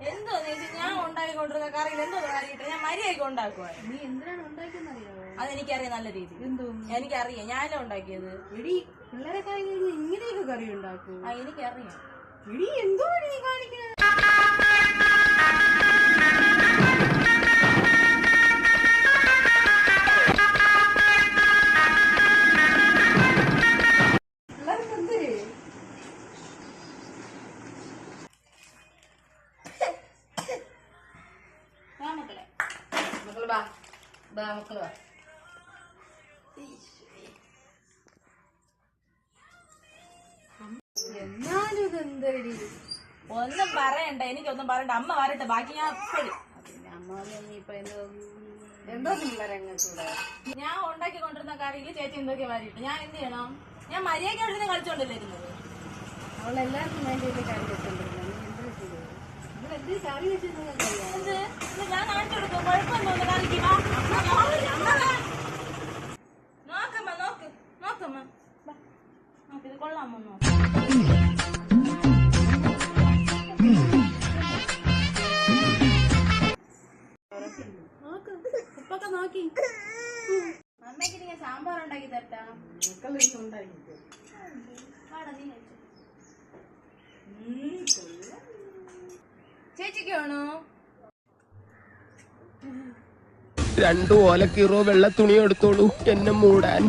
എന്തോ ഞാൻ ഉണ്ടാക്കിക്കൊണ്ടിരുന്ന കറിയിൽ എന്തോ കറിയിട്ട് ഞാൻ മര്യാദയ്ക്ക് ഉണ്ടാക്കുക. നീ എന്തിനാണ് ഉണ്ടാക്കിയെന്നറിയാമോ? അതെനിക്കറിയാം നല്ല രീതി. എന്തോ എനിക്കറിയാം, ഞാനല്ലേ ഉണ്ടാക്കിയത്. എടി പിള്ളേരെ കഴിഞ്ഞ് ഇങ്ങനെയൊക്കെ കറി ഉണ്ടാക്കൂ. എനിക്കറിയാം. എടി എന്തോ നീ കാണിക്കുന്നത്? എന്നാലും ഇതെന്തടി? ഒന്നും പറയണ്ട, എനിക്കൊന്നും പറയണ്ട. അമ്മ വരട്ടെ, ബാക്കി ഞാൻ ശരി. അമ്മ ഇപ്പൊ എന്തോ പിള്ളേരങ്ങൂടെ ഞാൻ ഉണ്ടാക്കിക്കൊണ്ടിരുന്ന കറിയിൽ ചേച്ചി എന്തൊക്കെ വരിട്ട് ഞാൻ എന്ത് ചെയ്യണം? ഞാൻ മര്യാദയ്ക്ക് അവിടെ നിന്ന് കളിച്ചോണ്ടല്ലേ ഇരുന്നത്. അവളെല്ലാവർക്കും വേണ്ടിയിട്ട് കറി വെച്ചോണ്ടിരുന്നത്. നീ എന്താ കറി വെച്ചിരുന്നത്? ഞാൻ കാണിച്ചു കൊടുക്കും. കുഴപ്പമൊന്നും കാണിക്കും. നോക്കമ്മ, നോക്കമ്മ, ഇത് കൊള്ളാമോ? ഉപ്പൊക്കെ നോക്കി. അമ്മയ്ക്ക് ഞാൻ സാമ്പാർ ഉണ്ടാക്കി തരട്ടാ. ചേച്ചിക്ക് വേണോ? 2 ഓലക്കീറോ വെള്ള തുണി എടുത്തോളൂ എന്നെ മൂടാൻ.